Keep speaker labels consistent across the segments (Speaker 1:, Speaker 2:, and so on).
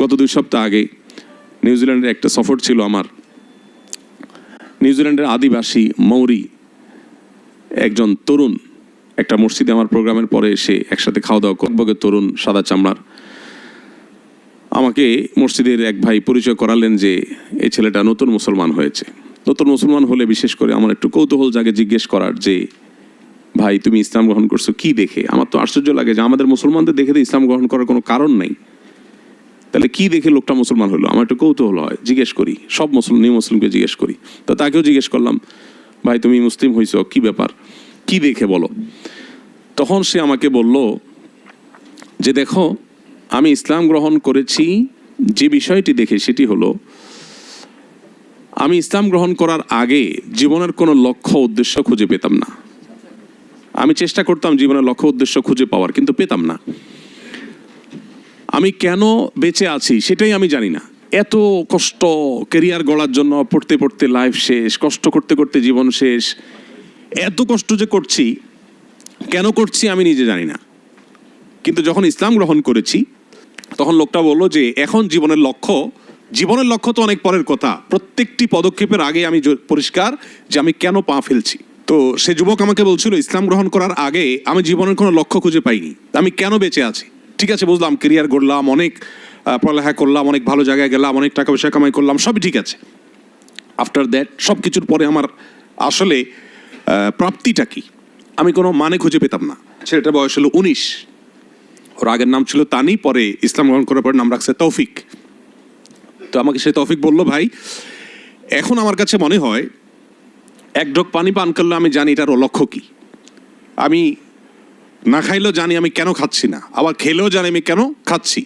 Speaker 1: গত 2 সপ্তাহ আগে নিউজিল্যান্ডের একটা সফর ছিল আমার। নিউজিল্যান্ডের আদিবাসী মৌরি একজন তরুণ একটা মসজিদে আমার প্রোগ্রামের পরে এসে একসাথে খাওয়া দাওয়া করবগে তরুণ সাদা চামড়ার আমাকে মসজিদের এক ভাই পরিচয় করালেন যে এই ছেলেটা নতুন মুসলমান হয়েছে। নতুন মুসলমান হলে বিশেষ করে আমার একটু কৌতূহল জাগে জিজ্ঞেস করার যে ভাই তুমি ইসলাম গ্রহণ করছো কি দেখে? আমার তো আশ্চর্য লাগে যে আমাদের মুসলমানদের দেখে তো ইসলাম গ্রহণ করার কোনো কারণ নেই, তাহলে কি দেখে লোকটা মুসলমান হলো? আমার একটু কৌতূহল হয়, জিজ্ঞেস করি, সব মুসলিমকে জিজ্ঞেস করি। তো তাকেও জিজ্ঞেস করলাম, ভাই তুমি মুসলিম হয়েছো কি ব্যাপার, কি দেখে বলো? তখন সে আমাকে বলল যে দেখো, আমি ইসলাম গ্রহণ করেছি যে বিষয়টি দেখে সেটি হলো আমি ইসলাম গ্রহণ করার আগে জীবনের কোনো লক্ষ্য উদ্দেশ্য খুঁজে পেতাম না। আমি চেষ্টা করতাম জীবনের লক্ষ্য উদ্দেশ্য খুঁজে পাওয়ার, কিন্তু পেতাম না। আমি কেন বেঁচে আছি সেটাই আমি জানি না। এত কষ্ট ক্যারিয়ার গড়ার জন্য পড়তে পড়তে লাইফ শেষ, কষ্ট করতে করতে জীবন শেষ, এত কষ্ট যে করছি কেন করছি আমি নিজে জানি না। কিন্তু যখন ইসলাম গ্রহণ করেছি তখন লোকটা বললো যে এখন জীবনের লক্ষ্য তো অনেক পরের কথা, প্রত্যেকটি পদক্ষেপের আগে আমি পরিষ্কার যে আমি কেন পা ফেলছি। তো সে যুবক আমাকে বলছিল ইসলাম গ্রহণ করার আগে আমি জীবনের কোনো লক্ষ্য খুঁজে পাইনি, আমি কেন বেঁচে আছি। ঠিক আছে, বুঝলাম, ক্যারিয়ার গড়লাম, অনেক পড়ালেখা করলাম, অনেক ভালো জায়গায় গেলাম, অনেক টাকা পয়সা কামাই করলাম, সবই ঠিক আছে। আফটার দ্যাট সব কিছুর পরে আমার আসলে প্রাপ্তিটা কি আমি কোনো মানে খুঁজে পেতাম না। ছেলেটার বয়স হলো 19, ওর আগের নাম ছিল তানি, পরে ইসলাম গ্রহণ করার পরে নাম রাখছে তৌফিক। তো আমাকে সে তৌফিক বলল, ভাই এখন আমার কাছে মনে হয় এক ঢোক পানি পান করলে আমি জানি এটার লক্ষ্য কি। আমি না খাইলেও জানি আমি কেন খাচ্ছি না, আবার খেলেও জানি আমি কেন খাচ্ছি,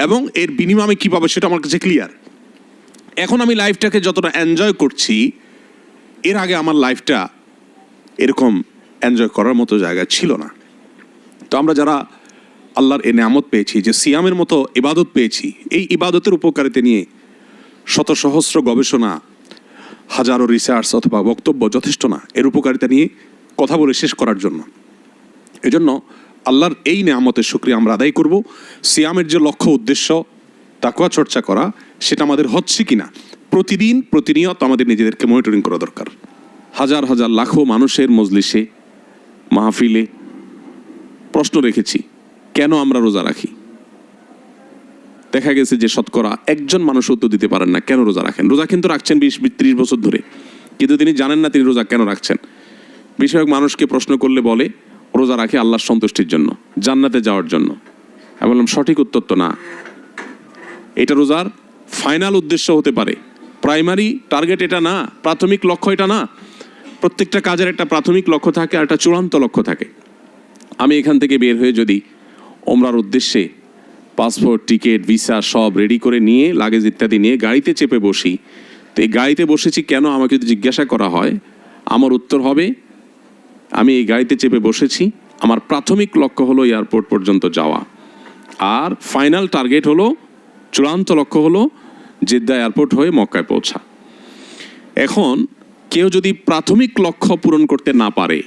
Speaker 1: এবং এর বিনিময়ে আমি কী পাবো সেটা আমার কাছে ক্লিয়ার। এখন আমি লাইফটাকে যতটা এনজয় করছি, এর আগে আমার লাইফটা এরকম এনজয় করার মতো জায়গা ছিল না। তো আমরা যারা আল্লাহর এ নেয়ামত পেয়েছি, যে সিয়ামের মতো ইবাদত পেয়েছি, এই ইবাদতের উপকারিতা নিয়ে শত সহস্র গবেষণা, হাজারো রিসার্চ অথবা বক্তব্য যথেষ্ট না এর উপকারিতা নিয়ে কথা বলে শেষ করার জন্য। এজন্য আল্লাহর এই নেয়ামতের শুকরিয়া আমরা আদায় করব। সিয়ামের যে লক্ষ্য উদ্দেশ্য তাকওয়া চর্চা করা, সেটা আমাদের হচ্ছে কিনা প্রতিনিয়ত আমাদের নিজেদেরকে মনিটরিং করা দরকার। হাজার হাজার লাখো মানুষের মজলিসে, মাহফিলে প্রশ্ন রেখেছি কেন আমরা রোজা রাখি। দেখা গেছে যে শতকরা একজন মানুষ উত্তর দিতে পারেন না কেন রোজা রাখেন। রোজা কিন্তু রাখছেন 20-30 বছর ধরে, কিন্তু তিনি জানেন না তিনি রোজা কেন রাখছেন। বিষয়ক মানুষকে প্রশ্ন করলে বলে রোজা রাখি আল্লাহর সন্তুষ্টির জন্য, জান্নাতে যাওয়ার জন্য। আমি বললাম সঠিক উত্তর তো না। এটা রোজার ফাইনাল উদ্দেশ্য হতে পারে, প্রাইমারি টার্গেট এটা না, প্রাথমিক লক্ষ্য এটা না। প্রত্যেকটা কাজের একটা প্রাথমিক লক্ষ্য থাকে আর একটা চূড়ান্ত লক্ষ্য থাকে। আমি এখান থেকে বের হয়ে যদি ওমরার উদ্দেশ্যে পাসপোর্ট, টিকিট, ভিসা সব রেডি করে নিয়ে, লাগেজ ইত্যাদি নিয়ে গাড়িতে চেপে বসি, তো এই গাড়িতে বসেছি কেন আমাকে যদি জিজ্ঞাসা করা হয়, আমার উত্তর হবে আমি এই গাড়িতে চেপে বসেছি, আমার প্রাথমিক লক্ষ্য হলো এয়ারপোর্ট পর্যন্ত যাওয়া, আর ফাইনাল টার্গেট হলো, চূড়ান্ত লক্ষ্য হলো জেদ্দা এয়ারপোর্ট হয়ে মক্কায় পৌঁছা। এখন কেউ যদি প্রাথমিক লক্ষ্য পূরণ করতে না পারে,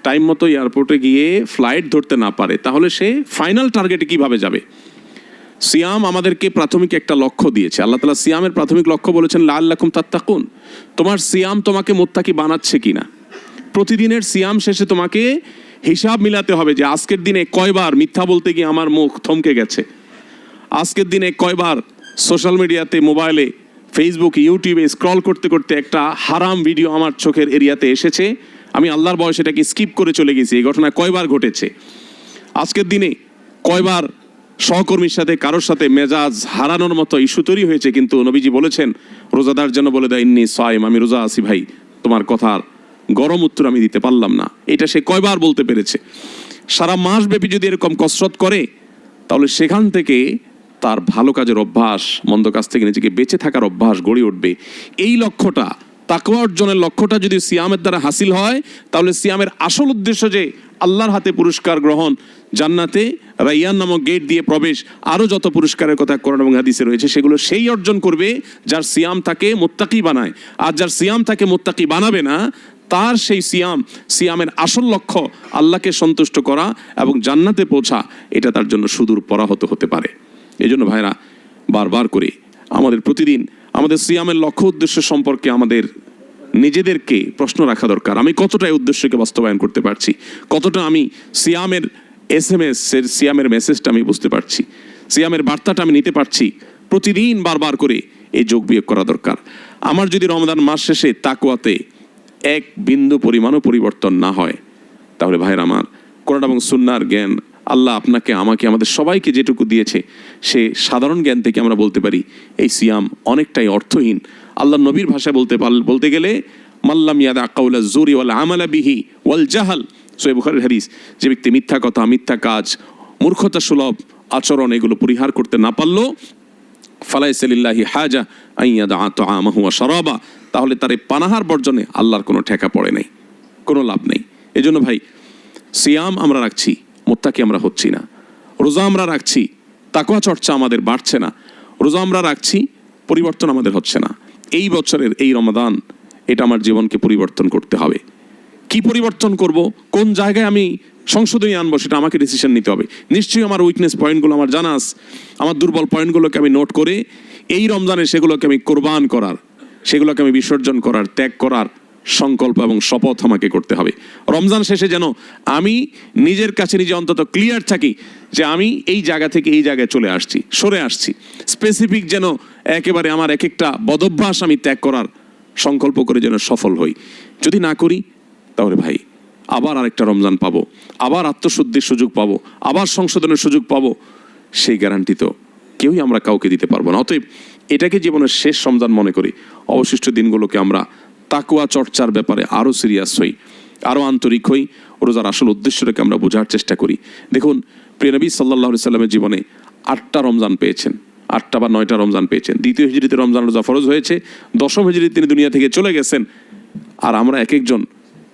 Speaker 1: টাইম মতো এয়ারপোর্টে গিয়ে ফ্লাইট ধরতে না পারে, তাহলে সে ফাইনাল টার্গেটে কিভাবে যাবে? সিয়াম আমাদেরকে প্রাথমিক একটা লক্ষ্য দিয়েছে। আল্লাহ তাআলা সিয়ামের প্রাথমিক লক্ষ্য বলেছেন লাআল্লাকুম তাত্তাকুন। তোমার সিয়াম তোমাকে মুত্তাকি বানাচ্ছে কিনা। প্রতিদিনের সিয়াম শেষে তোমাকে হিসাব মিলাতে হবে যে আজকের দিনে কয়বার মিথ্যা বলতে গিয়ে আমার মুখ থমকে গেছে, আজকের দিনে কয়বার সোশ্যাল মিডিয়াতে, মোবাইলে, ফেসবুক, ইউটিউবে স্ক্রল করতে করতে একটা হারাম ভিডিও আমার চোখের এরিয়াতে এসেছে, আমি আল্লাহর ভয়ে সেটাকে স্কিপ করে চলে গেছি। এই ঘটনা কয়বার ঘটেছে? আজকের দিনে কয়বার সহকর্মীর সাথে, কারোর সাথে মেজাজ হারানোর মতো ইস্যু তৈরি হয়েছে, কিন্তু নবীজি বলেছেন রোজাদার যেন বলে দেয় ইন্নী সাইম, আমি রোজা আছি ভাই, তোমার কথার গরম উত্তর আমি দিতে পারলাম না। এটা সে কয়বার বলতে পেরেছে? সারা মাস ব্যাপী যদি এরকম কসরত করে, তাহলে সেখান থেকে তার ভালো কাজের অভ্যাস, মন্দ কাজ থেকে নিজেকে বেঁচে থাকার অভ্যাস গড়ে উঠবে। এই লক্ষ্যটা, তাকওয়া অর্জনের লক্ষ্যটা যদি সিয়ামের দ্বারা হাসিল হয়, তাহলে সিয়ামের আসল উদ্দেশ্য যে আল্লাহর হাতে পুরস্কার গ্রহণ, জান্নাতে রাইয়ান নামক গেট দিয়ে প্রবেশ, আরও যত পুরস্কারের কথা কোরআন এবং হাদিসে রয়েছে, সেগুলো সেই অর্জন করবে যার সিয়াম তাকে মুত্তাকি বানায়। আর যার সিয়াম তাকে মুত্তাকি বানাবে না, তার সেই সিয়ামের আসল লক্ষ্য আল্লাহকে সন্তুষ্ট করা এবং জান্নাতে পৌঁছা, এটা তার জন্য সুদূর পরাহত হতে পারে। এই জন্য ভাইরা, বারবার করে আমাদের প্রতিদিন আমাদের সিয়ামের লক্ষ্য উদ্দেশ্য সম্পর্কে আমাদের নিজেদেরকে প্রশ্ন রাখা দরকার। আমি কতটা এই উদ্দেশ্যকে বাস্তবায়ন করতে পারছি, কতটা আমি সিয়ামের SMS এর সিয়ামের মেসেজটা আমি বুঝতে পারছি, সিয়ামের বার্তাটা আমি নিতে পারছি। প্রতিদিন বারবার করে এই যোগ বিয়োগ করা দরকার। আমার যদি রমজান মাস শেষে তাকওয়াতে এক বিন্দু পরিমাণও পরিবর্তন না হয়, তাহলে ভাইয়ের আমার, কোরআন এবং সুন্নাহর জ্ঞান আল্লাহ আপনাকে আমাকে আমাদের সবাইকে যেটুকু দিয়েছে সে সাধারণ জ্ঞান থেকে আমরা বলতে পারি এই সিয়াম অনেকটাই অর্থহীন। আল্লাহ নবীর ভাষায় বলতে গেলে মাল্লাম ইয়াদা কাউলা জুরি ওয়াল আমালা বিহি ওয়াল জাহাল, সহিহ বুখারীর হাদিস, যে ব্যক্তি মিথ্যা কথা, মিথ্যা কাজ, মূর্খতা সুলভ আচরণ এগুলো পরিহার করতে না পারলো, ফালাইসা লিল্লাহি হাজা আইয়াদা তাআমাহু ওয়া শারাবা, তাহলে তার এই পানাহার বর্জনে আল্লাহর কোনো ঠেকা পড়ে নাই, কোনো লাভ নেই। এজন্য ভাই, সিয়াম আমরা রাখছি, মুত্তাকি আমরা হচ্ছি না। রোজা আমরা রাখছি, তাকওয়া চর্চা আমাদের বাড়ছে না। রোজা আমরা রাখছি, পরিবর্তন আমাদের হচ্ছে না। এই বছরের এই রমাদান, এটা আমার জীবনকে পরিবর্তন করতে হবে। কি পরিবর্তন করব, কোন জায়গায় আমি সংশোধনী আনবো, সেটা আমাকে ডিসিশন নিতে হবে। নিশ্চয়ই আমার উইকনেস পয়েন্টগুলো আমার জানা আছে, আমার দুর্বল পয়েন্টগুলোকে আমি নোট করে এই রমজানে সেগুলোকে আমি কোরবান করার, সেগুলোকে আমি বিসর্জন করার, ত্যাগ করার সংকল্প এবং শপথ আমাকে করতে হবে। রমজান শেষে যেন আমি নিজের কাছে নিজে অন্তত ক্লিয়ার থাকি যে আমি এই জায়গা থেকে এই জায়গায় চলে আসছি, সরে আসছি। স্পেসিফিক যেন একেবারে আমার এক একটা বদভ্যাস আমি ত্যাগ করার সংকল্প করে যেন সফল হই। যদি না করি, তাহলে ভাই আবার আরেকটা রমজান পাবো, আবার আত্মশুদ্ধির সুযোগ পাবো, আবার সংশোধনের সুযোগ পাবো, সেই গ্যারান্টি তো কেউই আমরা কাউকে দিতে পারবো না। অতএব এটাকে জীবনের শেষ রমজান মনে করি, অবশিষ্ট দিনগুলোকে আমরা তাকওয়া চর্চার ব্যাপারে আরও সিরিয়াস হই, আরও আন্তরিক হই, রোজার আসল উদ্দেশ্যটাকে আমরা বোঝার চেষ্টা করি। দেখুন, প্রিয় নবী সাল্লাল্লাহু আলাইহি সাল্লামের জীবনে 8টা রমজান পেয়েছেন, 8টা বা 9টা রমজান পেয়েছেন। দ্বিতীয় হিজরিতে রমজান রোজা ফরজ হয়েছে, 10ম হিজরিতে তিনি দুনিয়া থেকে চলে গেছেন। আর আমরা এক একজন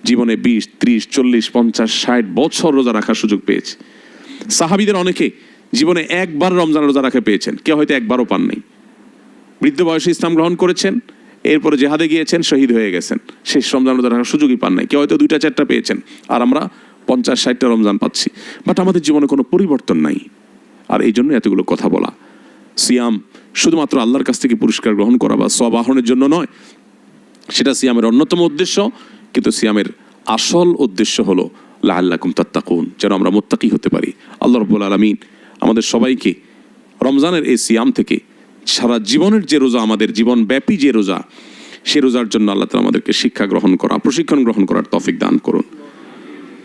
Speaker 1: জীবনে 20, 30, 40, 50, 60 বছর রোজা রাখার সুযোগ পেয়েছি। সাহাবীদের অনেকে জীবনে একবার রমজান রোজা রাখা পেয়েছেন, কেউ হয়তো একবারও পান নাই। বৃদ্ধ বয়সে ইসলাম গ্রহণ করেছেন, এরপরে জেহাদে গিয়েছেন, শহীদ হয়ে গেছেন, শেষ রমজান রোজা রাখার সুযোগই পান নাই। কেউ হয়তো 2টা 4টা পেয়েছেন, আর আমরা 50-60টা রমজান পাচ্ছি। বাট আমাদের জীবনে কোনো পরিবর্তন নাই। আর এই জন্য এতগুলো কথা বলা। সিয়াম শুধুমাত্র আল্লাহর কাছ থেকে পুরস্কার গ্রহণ করা বা সওয়াব আহরণের জন্য নয়, সেটা সিয়ামের অন্যতম উদ্দেশ্য, কিন্তু সিয়ামের আসল উদ্দেশ্য হলো লাআল্লাকুম তাত্তাকুন, যেন আমরা মুত্তাকি হতে পারি। আল্লাহ রাব্বুল আলামিন আমাদের সবাইকে রমজানের এই সিয়াম থেকে সারা জীবনের যে রোজা, আমাদের জীবনব্যাপী যে রোজা, সে রোজার জন্য আল্লাহ তাআলা আমাদেরকে শিক্ষা গ্রহণ করা, প্রশিক্ষণ গ্রহণ করার তৌফিক দান করুন।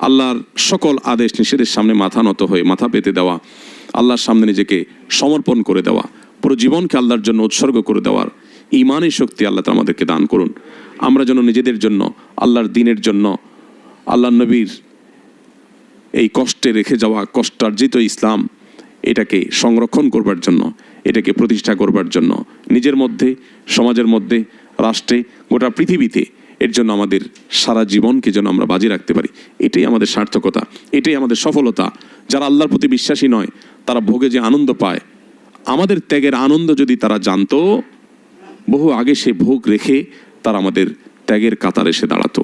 Speaker 1: আল্লাহর সকল আদেশ নিষেধের সামনে মাথা নত হয়ে, মাথা পেতে দেওয়া, আল্লাহর সামনে নিজেকে সমর্পণ করে দেওয়া, পুরো জীবনকে আল্লাহর জন্য উৎসর্গ করে দেওয়ার ঈমানের শক্তি আল্লাহ তাআলা আমাদেরকে দান করুন। আমরা যেন নিজেদের জন্য, আল্লাহর দ্বীনের জন্য, আল্লাহর নবীর এই কষ্টে রেখে যাওয়া কষ্টার্জিত ইসলাম, এটাকে সংরক্ষণ করবার জন্য, এটাকে প্রতিষ্ঠা করবার জন্য, নিজের মধ্যে, সমাজের মধ্যে, রাষ্ট্রে, গোটা পৃথিবীতে এর জন্য আমাদের সারা জীবনকে যেন আমরা বাজি রাখতে পারি। এটাই আমাদের সার্থকতা, এটাই আমাদের সফলতা। যারা আল্লাহর প্রতি বিশ্বাসী নয়, তারা ভোগে যে আনন্দ পায়, আমাদের ত্যাগের আনন্দ যদি তারা জানতো, বহু আগে সে ভোগ রেখে তারা আমাদের ত্যাগের কাতারে এসে দাঁড়াতো।